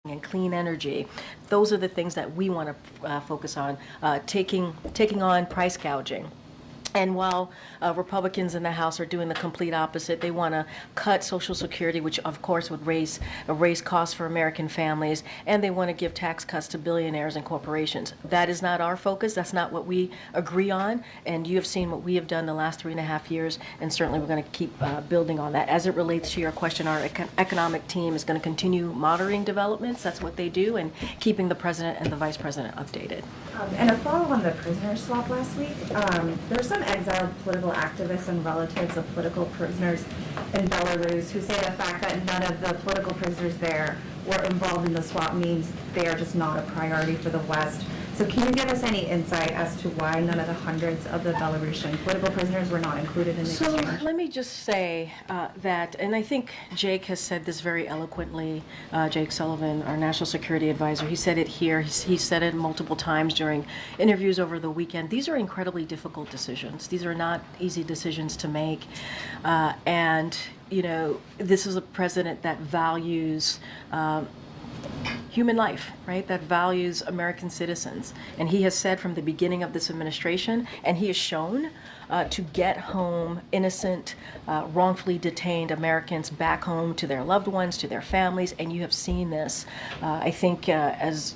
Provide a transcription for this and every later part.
and clean energy. Those are the things that we want to focus on, taking on price gouging. And while Republicans in the House are doing the complete opposite, they want to cut Social Security, which of course would raise costs for American families, and they want to give tax cuts to billionaires and corporations. That is not our focus. That's not what we agree on. And you have seen what we have done the last 3.5 years, and certainly we're going to keep building on that. As it relates to your question, our economic team is going to continue monitoring developments. That's what they do, and keeping the president and the vice president updated. And a follow on the prisoner swap last week. There were some exiled political activists and relatives of political prisoners in Belarus who say the fact that none of the political prisoners there were involved in the swap means they are just not a priority for the West. So can you give us any insight as to why none of the hundreds of the Belarusian political prisoners were not included in the exchange? So let me just say that, and I think Jake has said this very eloquently, Jake Sullivan, our national security advisor, he said it here, he said it multiple times during interviews over the weekend. These are incredibly difficult decisions. These are not easy decisions to make. And, you know, this is a president that values human life, right? That values American citizens. And he has said from the beginning of this administration, and he has shown to get home innocent, wrongfully detained Americans back home to their loved ones, to their families. And you have seen this. I think, as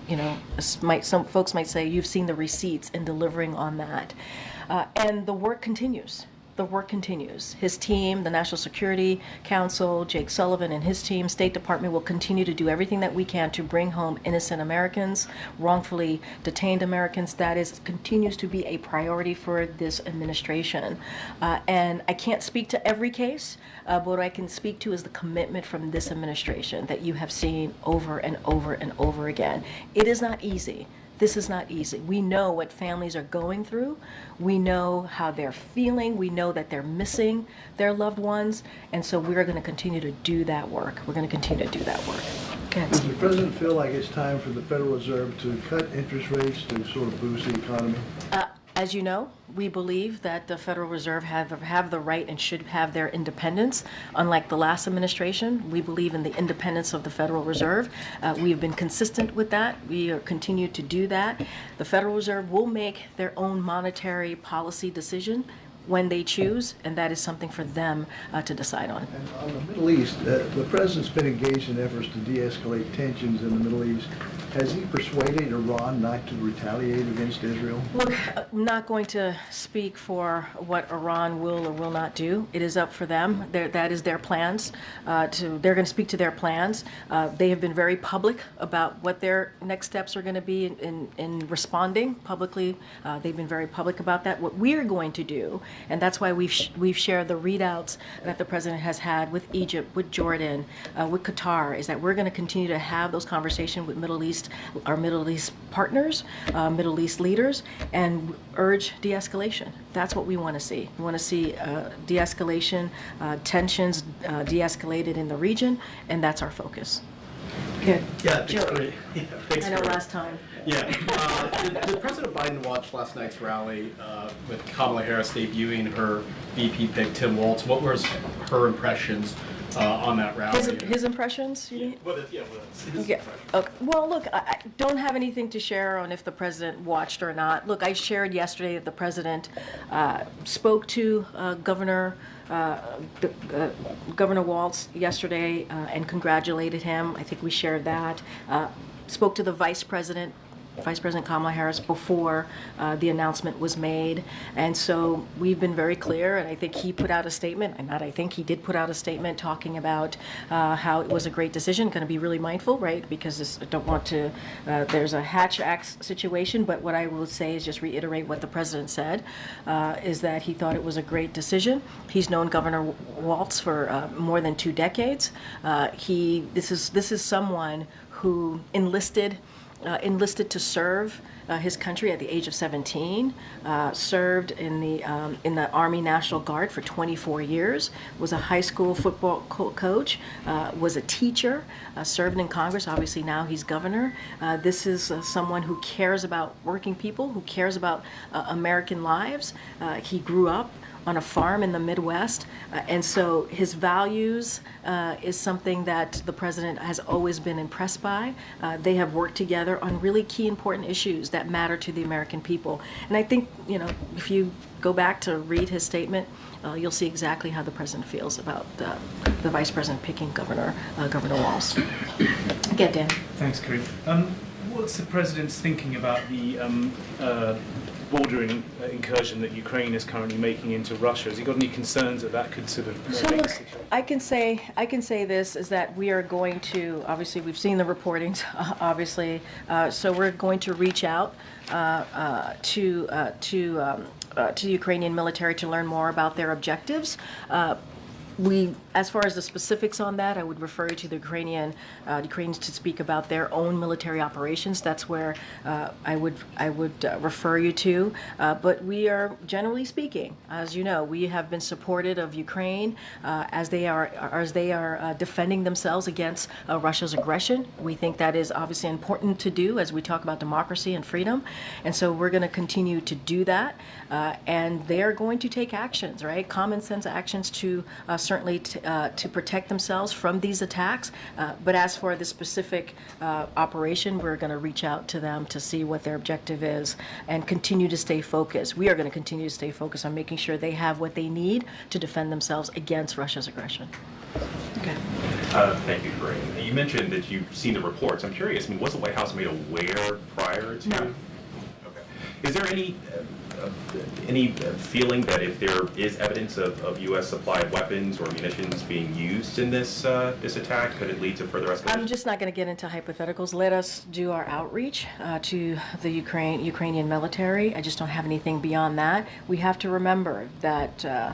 you know, some folks might say, you've seen the receipts in delivering on that. And the work continues. The work continues. His team, the National Security Council, Jake Sullivan and his team, State Department, will continue to do everything that we can to bring home innocent Americans, wrongfully detained Americans. That continues to be a priority for this administration. And I can't speak to every case, but what I can speak to is the commitment from this administration that you have seen over and over and over again. It is not easy. This is not easy. We know what families are going through. We know how they're feeling. We know that they're missing their loved ones. And so we're going to continue to do that work. We're going to continue to do that work. Go ahead, Does Steve. the president feel like it's time for the Federal Reserve to cut interest rates to sort of boost the economy? As you know, we believe that the Federal Reserve have the right and should have their independence. Unlike the last administration, we believe in the independence of the Federal Reserve. We have been consistent with that. We continue to do that. The Federal Reserve will make their own monetary policy decision when they choose, and that is something for them to decide on. And on the Middle East, the president's been engaged in efforts to de-escalate tensions in the Middle East. Has he persuaded Iran not to retaliate against Israel? Look, I'm not going to speak for what Iran will or will not do. It is up for them. That is their plans. They're going to speak to their plans. They have been very public about what their next steps are going to be in responding publicly. They've been very public about that. What we're going to do, and that's why we've shared the readouts that the president has had with Egypt, with Jordan, with Qatar, is that we're going to continue to have those conversations with our Middle East partners, Middle East leaders, and urge de-escalation. That's what we want to see. We want to see de-escalation, tensions de-escalated in the region, and that's our focus. Good. Yeah, Joey. thanks I know for- last time. Yeah. Did President Biden watch last night's rally with Kamala Harris debuting her VP pick, Tim Walz? What was her impressions on that rally? His impressions, you mean? What is his Yeah. impressions? Okay. Well, look, I don't have anything to share on if the president watched or not. Look, I shared yesterday that the president spoke to Governor Walz yesterday and congratulated him. I think we shared that. Spoke to the Vice President Kamala Harris before the announcement was made. And so we've been very clear, and I think he put out a statement, and not I think he did put out a statement talking about how it was a great decision, going to be really mindful, right, because I don't want to, there's a Hatch Act situation, but what I will say is just reiterate what the president said, is that he thought it was a great decision. He's known Governor Walz for more than 2 decades. This is someone who enlisted to serve his country at the age of 17, served in the Army National Guard for 24 years, was a high school football coach, was a teacher, served in Congress. Obviously now he's governor. This is someone who cares about working people, who cares about American lives. He grew up on a farm in the Midwest, and so his values is something that the president has always been impressed by. They have worked together on really key important issues that matter to the American people. And I think, if you go back to read his statement, you'll see exactly how the president feels about the vice president picking Governor Walz. Again, Dan. Thanks, Karine. What's the president's thinking about the bordering incursion that Ukraine is currently making into Russia? Has he got any concerns that could sort of So make look, the situation? I can say this is that we are going to, obviously we've seen the reportings, obviously, so we're going to reach out to the Ukrainian military to learn more about their objectives. As far as the specifics on that, I would refer you to the Ukrainians to speak about their own military operations. That's where I would refer you to. But we are, generally speaking, as you know, we have been supportive of Ukraine as they are defending themselves against Russia's aggression. We think that is obviously important to do as we talk about democracy and freedom, and so we're going to continue to do that. And they are going to take actions, right? Common sense actions to certainly to protect themselves from these attacks. But as for the specific operation, we're going to reach out to them to see what their objective is and continue to stay focused. We are going to continue to stay focused on making sure they have what they need to defend themselves against Russia's aggression. Okay. Thank you, Karine. You mentioned that you've seen the reports. I'm curious, was the White House made aware prior to? No. Okay. Is there any feeling that if there is evidence of U.S. supply of weapons or munitions being used in this attack, could it lead to further escalation? I'm just not going to get into hypotheticals. Let us do our outreach to the Ukrainian military. I just don't have anything beyond that. We have to remember that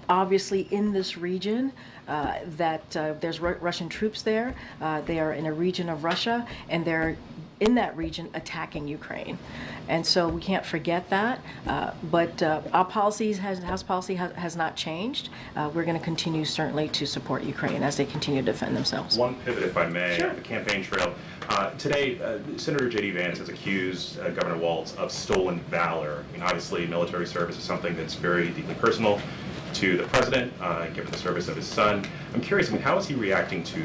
obviously in this region, that there's Russian troops there. They are in a region of Russia, and they're in that region attacking Ukraine. And so we can't forget that. But our House policy has not changed. We're going to continue certainly to support Ukraine as they continue to defend themselves. One pivot, if I may, Sure. on the campaign trail. Today, Senator J.D. Vance has accused Governor Walz of stolen valor. Obviously, military service is something that's very deeply personal to the president, given the service of his son. I'm curious, how is he reacting to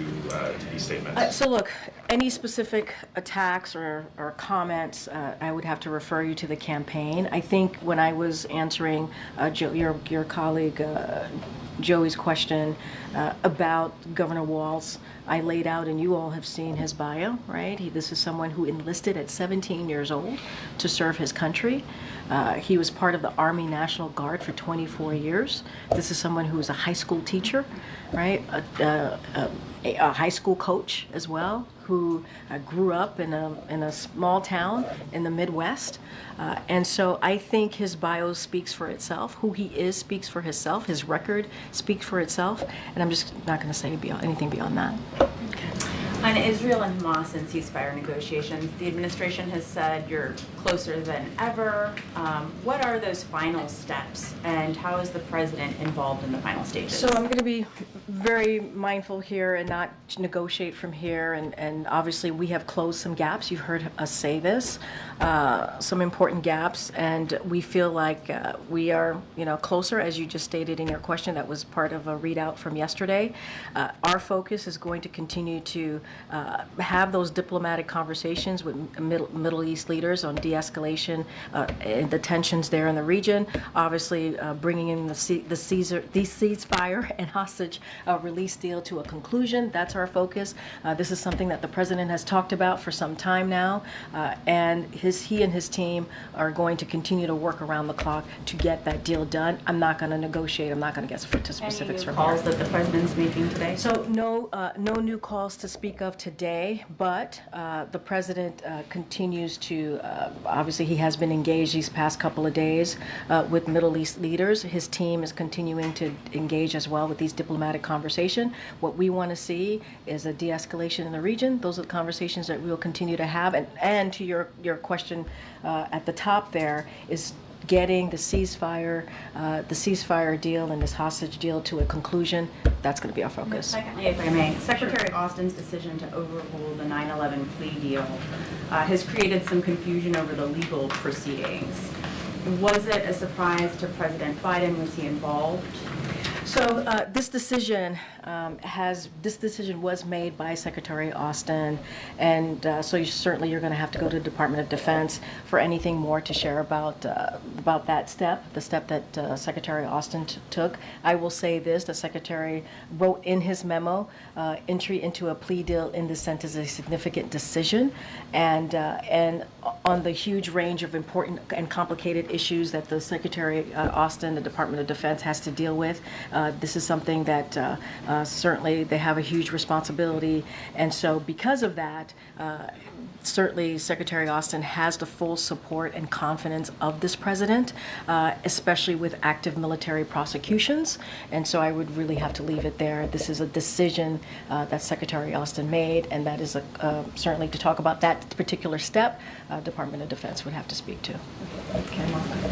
these statements? So look, any specific attacks or comments, I would have to refer you to the campaign. I think when I was answering your colleague Joey's question about Governor Walz, I laid out, and you all have seen his bio, right? This is someone who enlisted at 17 years old to serve his country. He was part of the Army National Guard for 24 years. This is someone who is a high school teacher, right? A high school coach as well, who grew up in a small town in the Midwest. And so I think his bio speaks for itself. Who he is speaks for himself. His record speaks for itself. And I'm just not going to say anything beyond that. Okay. On Israel and Hamas and ceasefire negotiations, the administration has said you're closer than ever. What are those final steps, and how is the president involved in the final stages? So I'm going to be very mindful here and not negotiate from here. And obviously we have closed some gaps. You've heard us say this, some important gaps, and we feel like we are, closer, as you just stated in your question. That was part of a readout from yesterday. Our focus is going to continue to have those diplomatic conversations with Middle East leaders on de-escalation and the tensions there in the region. Obviously, bringing in the ceasefire and hostage release deal to a conclusion. That's our focus. This is something that the president has talked about for some time now, and he and his team are going to continue to work around the clock to get that deal done. I'm not going to negotiate. I'm not going to get to specifics from here. Any new calls that the president's making today? So no new calls to speak of today, but the president continues to, obviously he has been engaged these past couple of days with Middle East leaders. His team is continuing to engage as well with these diplomatic conversations. What we want to see is a de-escalation in the region. Those are the conversations that we will continue to have. And to your question at the top there is getting the ceasefire deal and this hostage deal to a conclusion. That's going to be our focus. Secondly, if I may, Secretary Austin's decision to overrule the 9/11 plea deal has created some confusion over the legal proceedings. Was it a surprise to President Biden? Was he involved? So this decision was made by Secretary Austin, and so you're going to have to go to the Department of Defense for anything more to share about that step, the step that Secretary Austin took. I will say this: the Secretary wrote in his memo, entry into a plea deal in this sense is a significant decision, and on the huge range of important and complicated issues that the Secretary Austin, the Department of Defense, has to deal with. This is something that certainly they have a huge responsibility, and so because of that, certainly Secretary Austin has the full support and confidence of this president, especially with active military prosecutions, and so I would really have to leave it there. This is a decision that Secretary Austin made, and that is certainly to talk about that particular step, Department of Defense would have to speak to.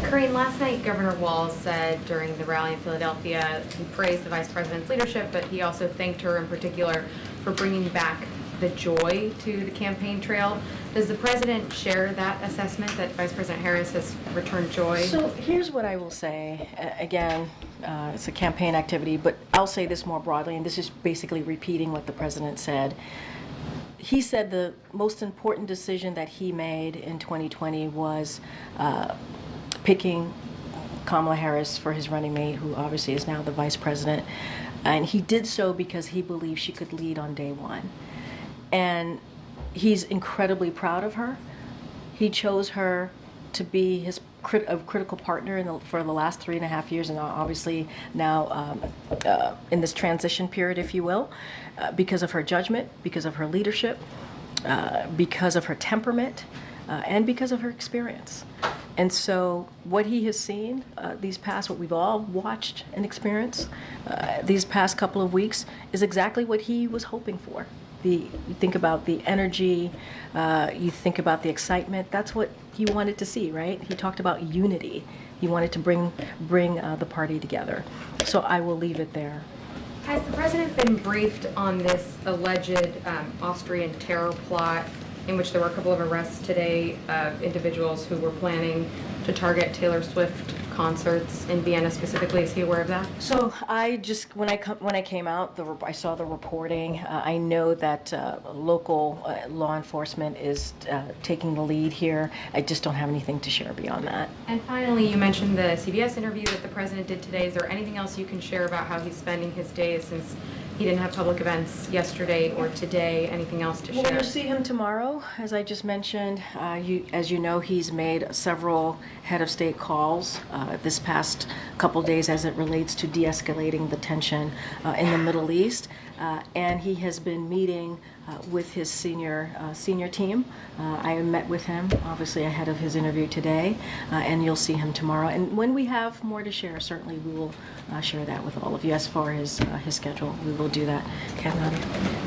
Karine, last night Governor Walz said during the rally in Philadelphia, he praised the Vice President's leadership, but he also thanked her in particular for bringing back the joy to the campaign trail. Does the President share that assessment that Vice President Harris has returned joy? So here's what I will say. Again, it's a campaign activity, but I'll say this more broadly, and this is basically repeating what the President said. He said the most important decision that he made in 2020 was picking Kamala Harris for his running mate, who obviously is now the Vice President. And he did so because he believed she could lead on day one. And he's incredibly proud of her. He chose her to be his critical partner for the last 3.5 years, and obviously now in this transition period, if you will, because of her judgment, because of her leadership, because of her temperament, and because of her experience. And so what he has seen what we've all watched and experienced these past couple of weeks is exactly what he was hoping for. You think about the energy, you think about the excitement. That's what he wanted to see, right? He talked about unity. He wanted to bring the party together. So I will leave it there. Has the President been briefed on this alleged Austrian terror plot in which there were a couple of arrests today of individuals who were planning to target Taylor Swift concerts in Vienna specifically? Is he aware of that? So I just, when I came out, I saw the reporting. I know that local law enforcement is taking the lead here. I just don't have anything to share beyond that. And finally, you mentioned the CBS interview that the President did today. Is there anything else you can share about how he's spending his days since he didn't have public events yesterday or today? Anything else to Well, share? you'll see him tomorrow, as I just mentioned. As you know, he's made several head of state calls this past couple days as it relates to de-escalating the tension in the Middle East. And he has been meeting with his senior team. I met with him, obviously, ahead of his interview today, and you'll see him tomorrow. And when we have more to share, certainly we will share that with all of you. As far as his schedule, we will do that. Nadia.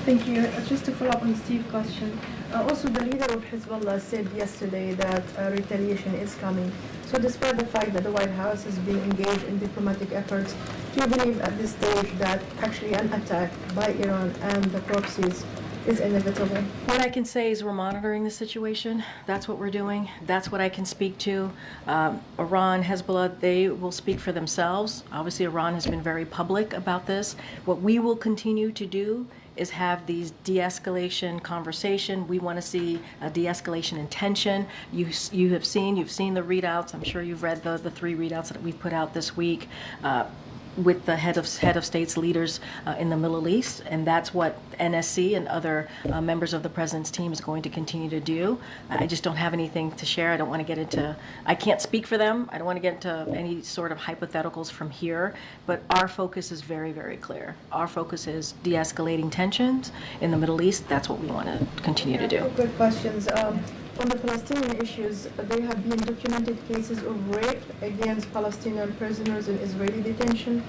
Thank you. Just to follow up on Steve's question, also the leader of Hezbollah said yesterday that retaliation is coming. So despite the fact that the White House is being engaged in diplomatic efforts, do you believe at this stage that actually an attack by Iran and the proxies is inevitable? What I can say is we're monitoring the situation. That's what we're doing. That's what I can speak to. Iran, Hezbollah, they will speak for themselves. Obviously, Iran has been very public about this. What we will continue to do is have these de-escalation conversation. We want to see a de-escalation in tension. You've seen the readouts. I'm sure you've read the 3 readouts that we've put out this week. With the head of states leaders in the Middle East, and that's what NSC and other members of the president's team is going to continue to do. I just don't have anything to share. I don't want to get into, I can't speak for them. I don't want to get into any sort of hypotheticals from here, but our focus is very, very clear. Our focus is de-escalating tensions in the Middle East. That's what we want to continue to do. Quick questions. On the Palestinian issues, there have been documented cases of rape against Palestinian prisoners in Israeli detention,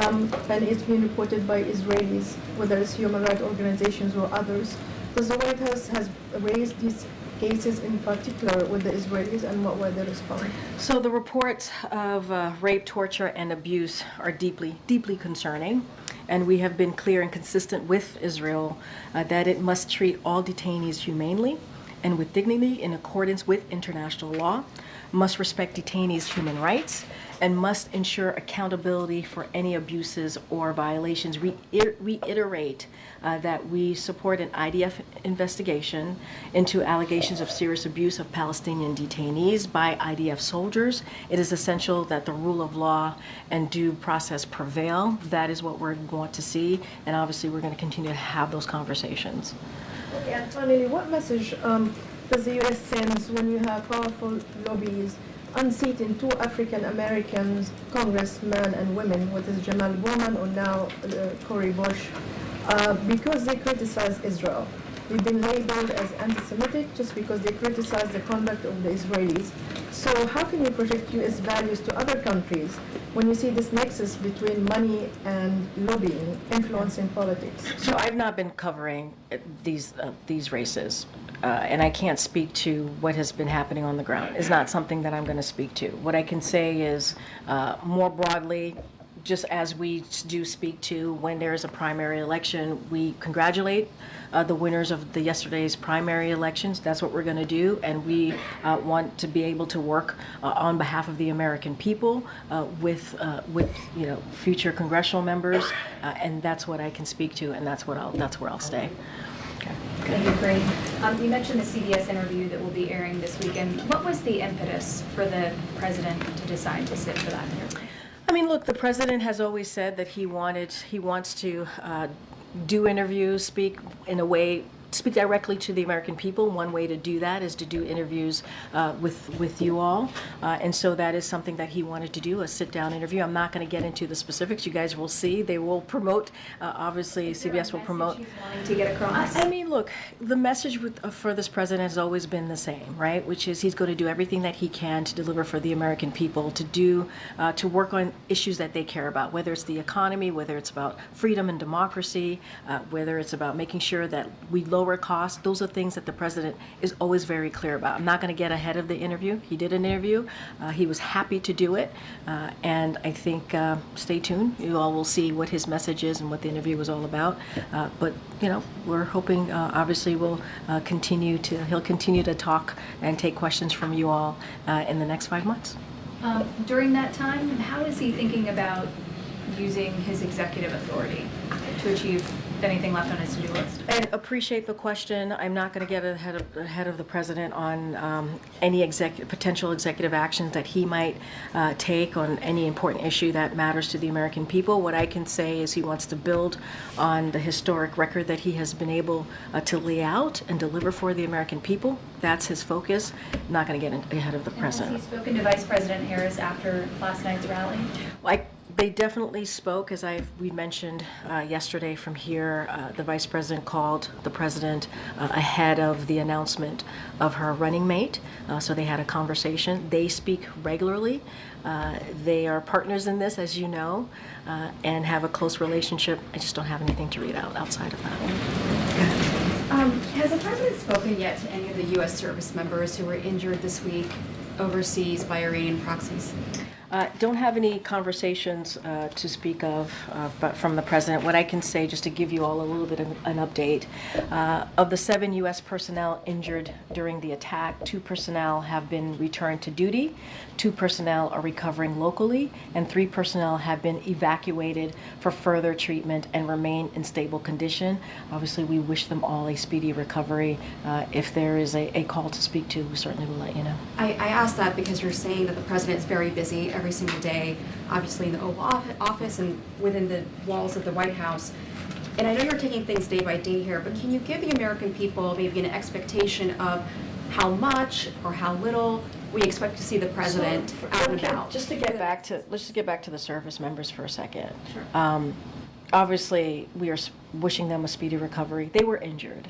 and it's been reported by Israelis, whether it's human rights organizations or others. Does the White House has raised these cases in particular with the Israelis, and what were the response? So the reports of rape, torture, and abuse are deeply, deeply concerning. And we have been clear and consistent with Israel that it must treat all detainees humanely and with dignity in accordance with international law. must respect detainees' human rights, and must ensure accountability for any abuses or violations. Reiterate that we support an IDF investigation into allegations of serious abuse of Palestinian detainees by IDF soldiers. It is essential that the rule of law and due process prevail. That is what we want to see, and obviously we're going to continue to have those conversations. Okay, and finally, what message does the U.S. send when you have powerful lobbies unseating two African Americans, congressmen and women, what is Jamal Bowman or now Cori Bush, because they criticize Israel? They've been labeled as anti-Semitic just because they criticize the conduct of the Israelis. So how can you project U.S. values to other countries when you see this nexus between money and lobbying influencing politics? So I've not been covering these races, and I can't speak to what has been happening on the ground. It's not something that I'm going to speak to. What I can say is, more broadly, just as we do speak to when there is a primary election, we congratulate the winners of yesterday's primary elections. That's what we're going to do, and we want to be able to work on behalf of the American people with future congressional members, and that's what I can speak to, and that's where I'll stay. Okay. Thank you, Karine. You mentioned the CBS interview that will be airing this weekend. What was the impetus for the president to decide to sit for that interview? I mean, look, the president has always said that he wants to do interviews, speak directly to the American people. One way to do that is to do interviews with you all. And so that is something that he wanted to do, a sit-down interview. I'm not going to get into the specifics. You guys will see. They will promote, obviously, CBS will promote. He's wanting to get across? I mean, look, the message for this president has always been the same, right? Which is he's going to do everything that he can to deliver for the American people, to work on issues that they care about, whether it's the economy, whether it's about freedom and democracy, whether it's about making sure that we lower costs. Those are things that the president is always very clear about. I'm not going to get ahead of the interview. He did an interview. He was happy to do it. And I think, stay tuned. You all will see what his message is and what the interview was all about. But, we're hoping, obviously, he'll continue to talk and take questions from you all in the next 5 months. During that time, how is he thinking about using his executive authority to achieve anything left on his to-do list? I appreciate the question. I'm not going to get ahead of the president on any potential executive actions that he might take on any important issue that matters to the American people. What I can say is he wants to build on the historic record that he has been able to lay out and deliver for the American people. That's his focus. I'm not going to get ahead of the president. Has he spoken to Vice President Harris after last night's rally? They definitely spoke, as we mentioned yesterday from here. The vice president called the president ahead of the announcement of her running mate, so they had a conversation. They speak regularly. They are partners in this, as you know, and have a close relationship. I just don't have anything to read out outside of that. Has the president spoken yet to any of the U.S. service members who were injured this week overseas by Iranian proxies? Don't have any conversations to speak of but from the president. What I can say, just to give you all a little bit of an update, of the 7 U.S. personnel injured during the attack, 2 personnel have been returned to duty, 2 personnel are recovering locally, and 3 personnel have been evacuated for further treatment and remain in stable condition. Obviously, we wish them all a speedy recovery. If there is a call to speak to, we certainly will let you know. I asked that because you're saying that the president is very busy every single day, obviously in the Oval Office and within the walls of the White House. And I know you're taking things day by day here, but can you give the American people maybe an expectation of how much or how little we expect to see the president out and about? Let's just get back to the service members for a second. Sure. Obviously, we are wishing them a speedy recovery. They were injured,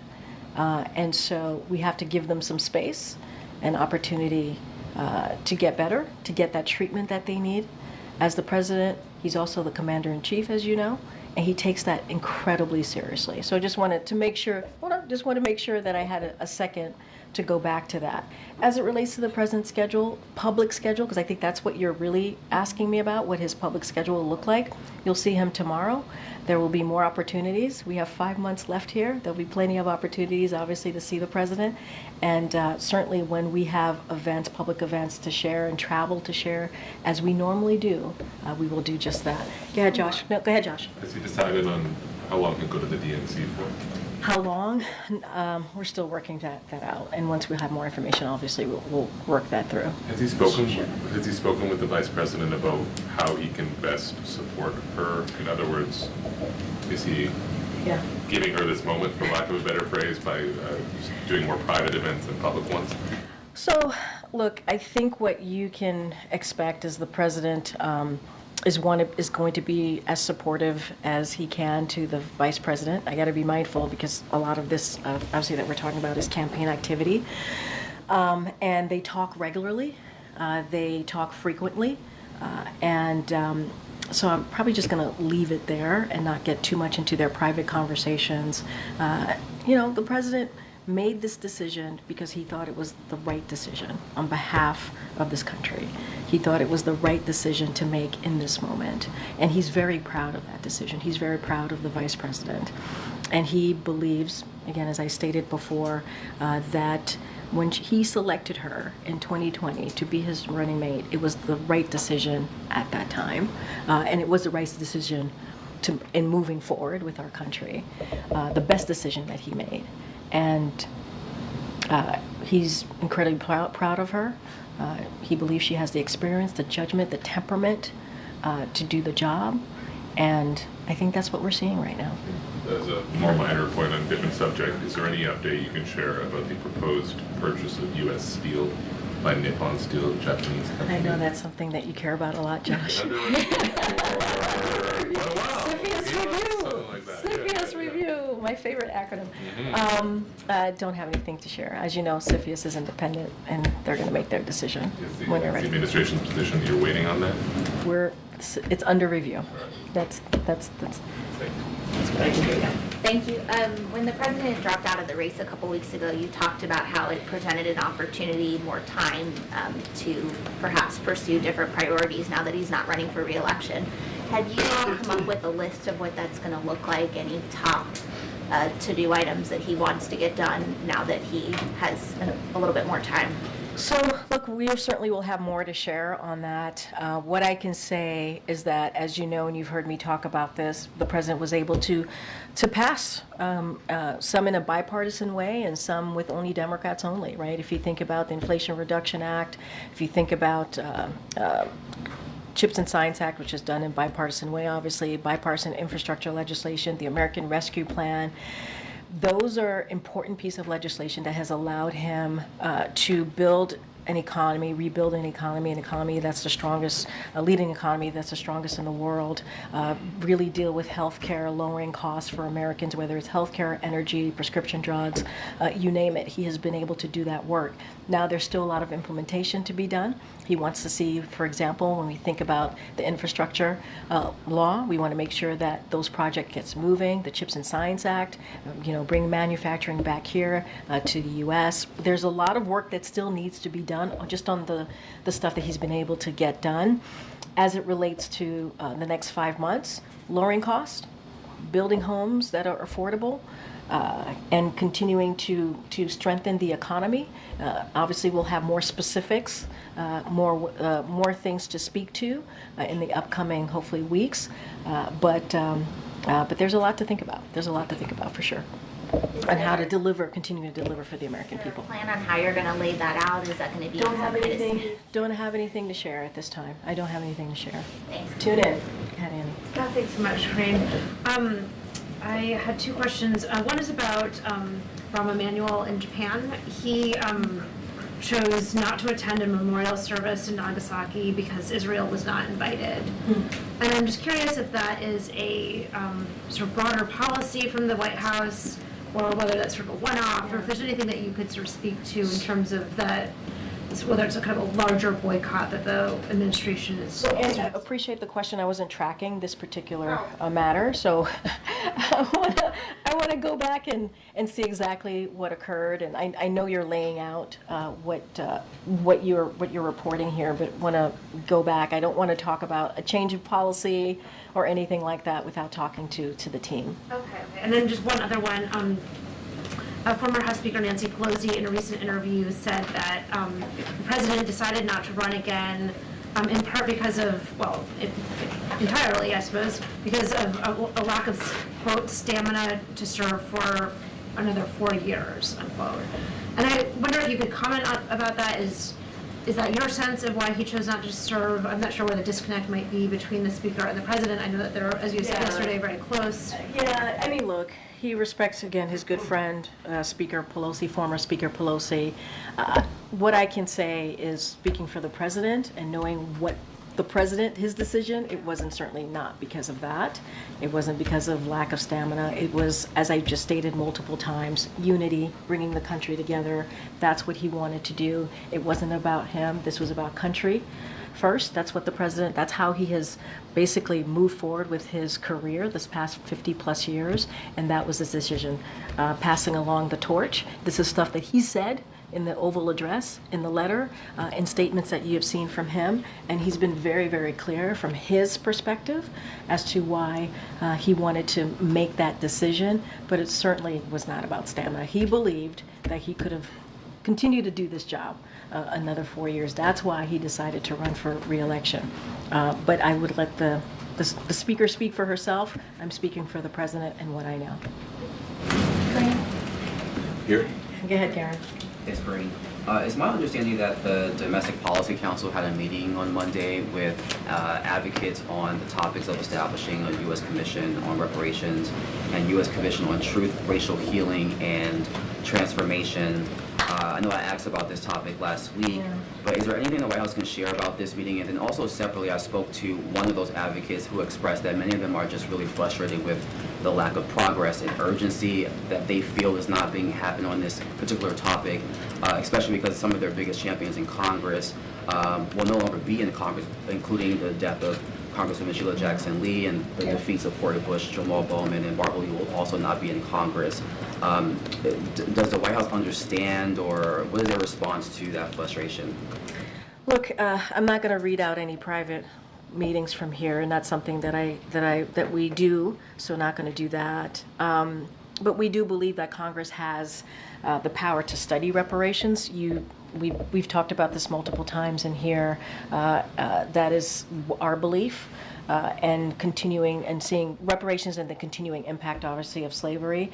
and so we have to give them some space and opportunity to get better, to get that treatment that they need. As the president, he's also the commander-in-chief, as you know, and he takes that incredibly seriously. So I just wanted to make sure, hold on, just want to make sure that I had a second to go back to that. As it relates to the president's schedule, public schedule, because I think that's what you're really asking me about, what his public schedule will look like. You'll see him tomorrow. There will be more opportunities. We have 5 months left here. There'll be plenty of opportunities, obviously, to see the president. And certainly when we have events, public events to share and travel to share, as we normally do, we will do just that. Go ahead, Josh. No, go ahead, Josh. Has he decided on how long he'll go to the DNC for? How long? We're still working that out. And once we have more information, obviously, we'll work that through. Has he spoken with the vice president about how he can best support her? In other words, is he giving her this moment, for lack of a better phrase, by doing more private events than public ones? So, look, I think what you can expect is the president is going to be as supportive as he can to the vice president. I got to be mindful because a lot of this, obviously, that we're talking about is campaign activity. And they talk regularly. They talk frequently. So I'm probably just going to leave it there and not get too much into their private conversations. The president made this decision because he thought it was the right decision on behalf of this country. He thought it was the right decision to make in this moment. And he's very proud of that decision. He's very proud of the vice president. And he believes, again, as I stated before, that when he selected her in 2020 to be his running mate, it was the right decision at that time. And it was the right decision in moving forward with our country. The best decision that he made. And he's incredibly proud of her. He believes she has the experience, the judgment, the temperament to do the job. And I think that's what we're seeing right now. As a more minor point on a different subject, is there any update you can share about the proposed purchase of U.S. steel by Nippon Steel, a Japanese company? I know that's something that you care about a lot, Josh. CFIUS Review, my favorite acronym. I don't have anything to share. As you know, CFIUS is independent, and they're going to make their decision when they're Is ready. the administration's position you're waiting on that? It's under review. That's what I can do. Thank you. When the president dropped out of the race a couple weeks ago, you talked about how it presented an opportunity, more time to perhaps pursue different priorities now that he's not running for re-election. Have you come up with a list of what that's going to look like? Any top to-do items that he wants to get done now that he has a little bit more time? So, look, we certainly will have more to share on that. What I can say is that, as you know, and you've heard me talk about this, the president was able to pass some in a bipartisan way and some with only Democrats only, right? If you think about the Inflation Reduction Act, if you think about CHIPS and Science Act, which is done in bipartisan way, obviously, bipartisan infrastructure legislation, the American Rescue Plan. Those are important piece of legislation that has allowed him to build an economy, rebuild an economy that's the strongest, a leading economy that's the strongest in the world, really deal with healthcare, lowering costs for Americans, whether it's healthcare, energy, prescription drugs, you name it. He has been able to do that work. Now there's still a lot of implementation to be done. He wants to see, for example, when we think about the infrastructure law, we want to make sure that those projects gets moving, the CHIPS and Science Act, bring manufacturing back here to the U.S. There's a lot of work that still needs to be done just on the stuff that he's been able to get done. As it relates to the next 5 months, lowering costs, building homes that are affordable, and continuing to strengthen the economy. Obviously, we'll have more specifics, more things to speak to in the upcoming, hopefully, weeks. But there's a lot to think about. There's a lot to think about for sure. On how to continue to deliver for the American people. Plan on how you're going to lay that out? Is that going to be Don't have anything to share at this time. I don't have anything to share. Thanks. Tune in. Go ahead, Annie. Thanks so much, Karine. I had two questions. One is about Rahm Emanuel in Japan. He chose not to attend a memorial service in Nagasaki because Israel was not invited. And I'm just curious if that is a sort of broader policy from the White House, or whether that's sort of a one-off, or if there's anything that you could sort of speak to in terms of the whether it's a kind of a larger boycott that the administration is. So, and I appreciate the question. I wasn't tracking this particular matter, so I want to go back and see exactly what occurred. And I know you're laying out what you're reporting here, but want to go back. I don't want to talk about a change of policy or anything like that without talking to the team. Okay. And then just one other one. Former House Speaker Nancy Pelosi in a recent interview said that the president decided not to run again in part because of, well, entirely, I suppose, because of a lack of, quote, stamina to serve for another 4 years, unquote. And I wonder if you could comment about that. Is that your sense of why he chose not to serve? I'm not sure where the disconnect might be between the speaker and the president. I know that they're, as you said yesterday, very close. Yeah, I mean, look, he respects, again, his good friend, Speaker Pelosi, former Speaker Pelosi. What I can say is, speaking for the president and knowing what the president, his decision, it wasn't certainly not because of that. It wasn't because of lack of stamina. It was, as I just stated multiple times, unity, bringing the country together. That's what he wanted to do. It wasn't about him. This was about country first. That's what the president, that's how he has basically moved forward with his career this past 50 plus years. And that was his decision, passing along the torch. This is stuff that he said in the Oval Address, in the letter, in statements that you have seen from him. And he's been very, very clear from his perspective as to why he wanted to make that decision. But it certainly was not about stamina. He believed that he could have continued to do this job another 4 years. That's why he decided to run for re-election. But I would let the speaker speak for herself. I'm speaking for the president and what I know. Here. Go ahead, Karen. Yes, Karine. It's my understanding that the Domestic Policy Council had a meeting on Monday with advocates on the topics of establishing a U.S. Commission on Reparations and U.S. Commission on Truth, Racial Healing, and Transformation. I know I asked about this topic last week, but is there anything the White House can share about this meeting? And then also separately, I spoke to one of those advocates who expressed that many of them are just really frustrated with the lack of progress and urgency that they feel is not being happening on this particular topic, especially because some of their biggest champions in Congress will no longer be in Congress, including the death of Congresswoman Sheila Jackson Lee and the defeats of Cori Bush, Jamal Bowman, and Barbara Lee will also not be in Congress. Does the White House understand, or what is their response to that frustration? Look, I'm not going to read out any private meetings from here, and that's something that we do. So not going to do that. But we do believe that Congress has the power to study reparations. We've talked about this multiple times in here. That is our belief. And continuing and seeing reparations and the continuing impact, obviously, of slavery,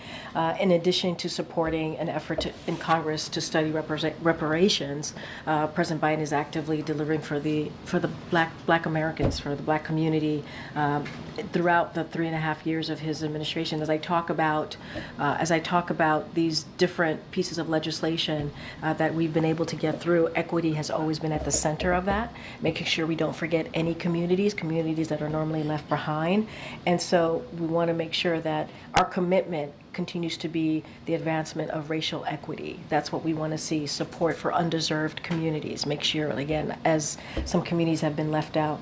in addition to supporting an effort in Congress to study reparations. President Biden is actively delivering for the Black Americans, for the Black community, throughout the 3.5 years of his administration. As I talk about these different pieces of legislation that we've been able to get through, equity has always been at the center of that, making sure we don't forget any communities that are normally left behind. And so we want to make sure that our commitment continues to be the advancement of racial equity. That's what we want to see, support for undeserved communities. Make sure, again, as some communities have been left out,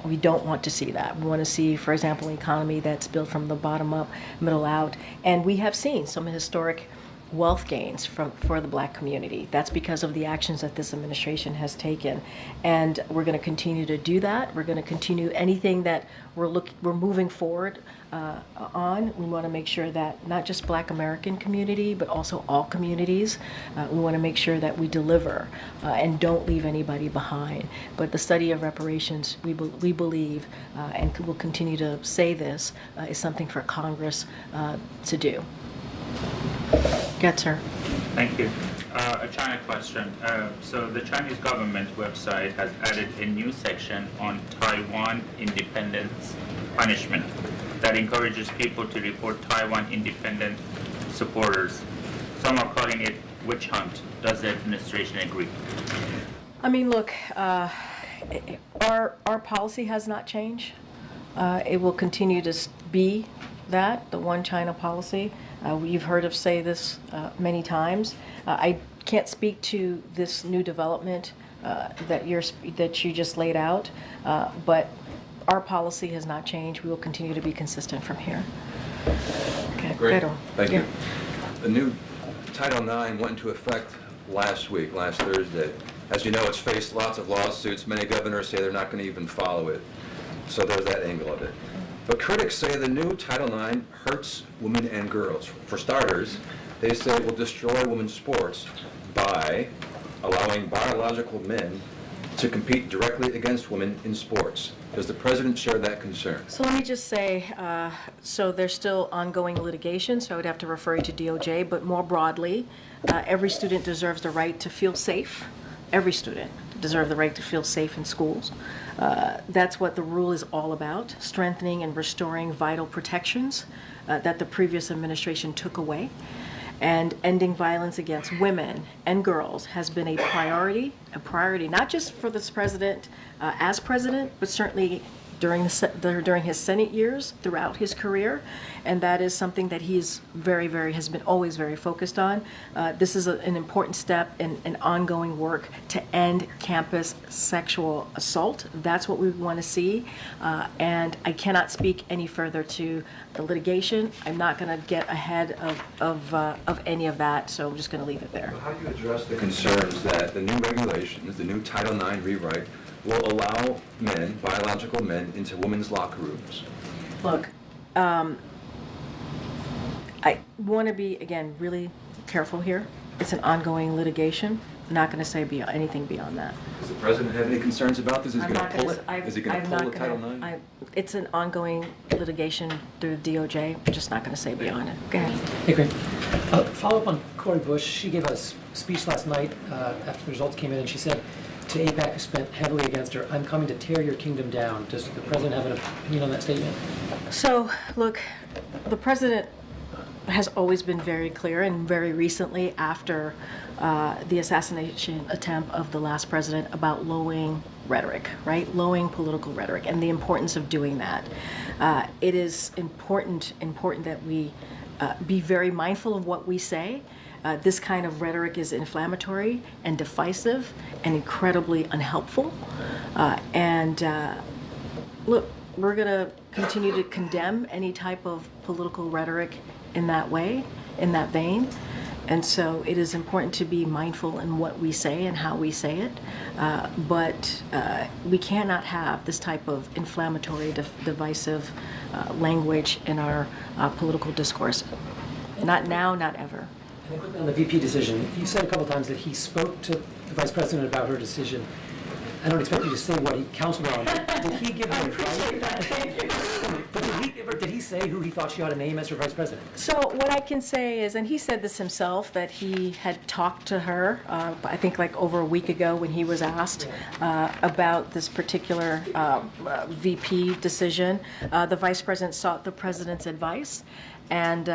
we don't want to see that. We want to see, for example, an economy that's built from the bottom up, middle out. And we have seen some historic wealth gains for the Black community. That's because of the actions that this administration has taken. And we're going to continue to do that. We're going to continue anything that we're moving forward on. We want to make sure that not just Black American community, but also all communities, we want to make sure that we deliver and don't leave anybody behind. But the study of reparations, we believe, and will continue to say this, is something for Congress to do. Get sir. Thank you. A China question. So the Chinese government website has added a new section on Taiwan independence punishment that encourages people to report Taiwan independent supporters. Some are calling it witch hunt. Does the administration agree? I mean, look, our policy has not changed. It will continue to be that, the one China policy. You've heard us say this many times. I can't speak to this new development that you just laid out, but our policy has not changed. We will continue to be consistent from here. Okay, Great. Pedro. Thank Yeah. you. The new Title IX went into effect last Thursday. As you know, it's faced lots of lawsuits. Many governors say they're not going to even follow it. So there's that angle of it. But critics say the new Title IX hurts women and girls. For starters, they say it will destroy women's sports by allowing biological men to compete directly against women in sports. Does the president share that concern? So let me just say, so there's still ongoing litigation, so I would have to refer you to DOJ, but more broadly, every student deserves the right to feel safe. Every student deserves the right to feel safe in schools. That's what the rule is all about, strengthening and restoring vital protections that the previous administration took away. And ending violence against women and girls has been a priority not just for this president as president, but certainly during his Senate years, throughout his career, and that is something that he's has been always very focused on. This is an important step in an ongoing work to end campus sexual assault. That's what we want to see, and I cannot speak any further to the litigation. I'm not going to get ahead of any of that, so I'm just going to leave it there. How do you address the concerns that the new regulations, the new Title IX rewrite, will allow men, biological men, into women's locker rooms? Look, I want to be, again, really careful here. It's an ongoing litigation. I'm not going to say anything beyond that. Does the president have any concerns about this? Is he going to pull it? Is he going to pull the Title IX? It's an ongoing litigation through the DOJ. I'm just not going to say beyond it. Go ahead. Hey, Greg. Follow up on Cori Bush. She gave us a speech last night after the results came in, and she said to AIPAC, who spent heavily against her, "I'm coming to tear your kingdom down." Does the president have an opinion on that statement? So, look, the president has always been very clear, and very recently after the assassination attempt of the last president, about lowering rhetoric, right? Lowering political rhetoric, and the importance of doing that. It is important that we be very mindful of what we say. This kind of rhetoric is inflammatory and divisive and incredibly unhelpful. Look, we're going to continue to condemn any type of political rhetoric in that way, in that vein. And so it is important to be mindful in what we say and how we say it. But we cannot have this type of inflammatory, divisive language in our political discourse. Not now, not ever. And then quickly on the VP decision, you said a couple times that he spoke to the vice president about her decision. I don't expect you to say what he counseled her on, but did he give her advice? But did he say who he thought she ought to name as her vice president? So what I can say is, and he said this himself, that he had talked to her, I think like over a week ago when he was asked about this particular VP decision. The vice president sought the president's advice, and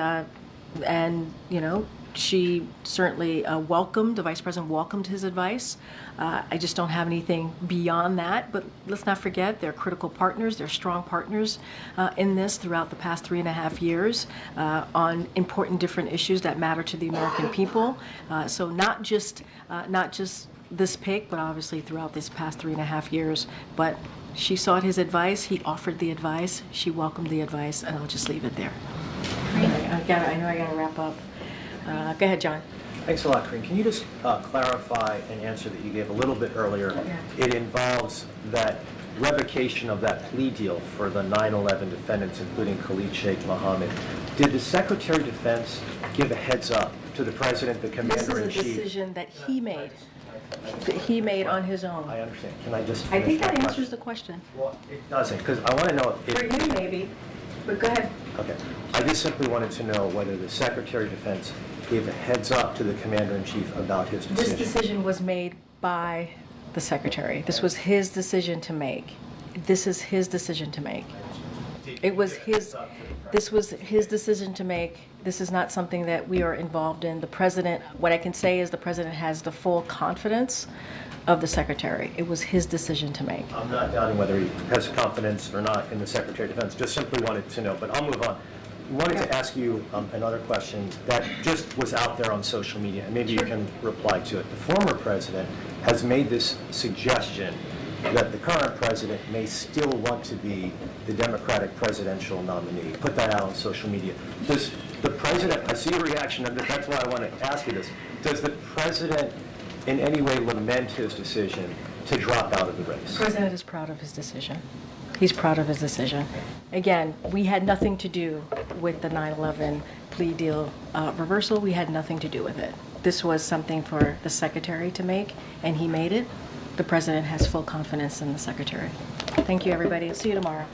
you know, she certainly the vice president welcomed his advice. I just don't have anything beyond that, but let's not forget they're critical partners, they're strong partners in this throughout the past 3.5 years on important different issues that matter to the American people. So not just this pick, but obviously throughout this past 3.5 years. But she sought his advice, he offered the advice, she welcomed the advice, and I'll just leave it there. I know I gotta wrap up. Go ahead, John. Thanks a lot, Karine. Can you just clarify an answer that you gave a little bit earlier? It involves that revocation of that plea deal for the 9/11 defendants, including Khalid Sheikh Mohammed. Did the Secretary of Defense give a heads up to the President, the Commander-in-Chief? This is a decision that he made on his own. I understand. Can I just I think finish that my answers the question. Well, it doesn't, because I want to know if... For you, maybe, but go ahead. Okay. I just simply wanted to know whether the Secretary of Defense gave a heads up to the Commander-in-Chief about his decision. This decision was made by the Secretary. This was his decision to make. This is his decision to make. This was his decision to make. This is not something that we are involved in. The President, what I can say is the President has the full confidence of the Secretary. It was his decision to make. I'm not doubting whether he has confidence or not in the Secretary of Defense, just simply wanted to know, but I'll move on. wanted to ask you another question that just was out there on social media, and maybe you can reply to it. The former president has made this suggestion that the current president may still want to be the Democratic presidential nominee. Put that out on social media. Does the president, I see your reaction, and that's why I want to ask you this, does the president in any way lament his decision to drop out of the race? The president is proud of his decision. He's proud of his decision. Again, we had nothing to do with the 9/11 plea deal reversal. We had nothing to do with it. This was something for the secretary to make, and he made it. The president has full confidence in the secretary. Thank you, everybody. I'll see you tomorrow.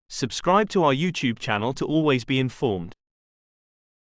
Subscribe to our YouTube channel to always be informed.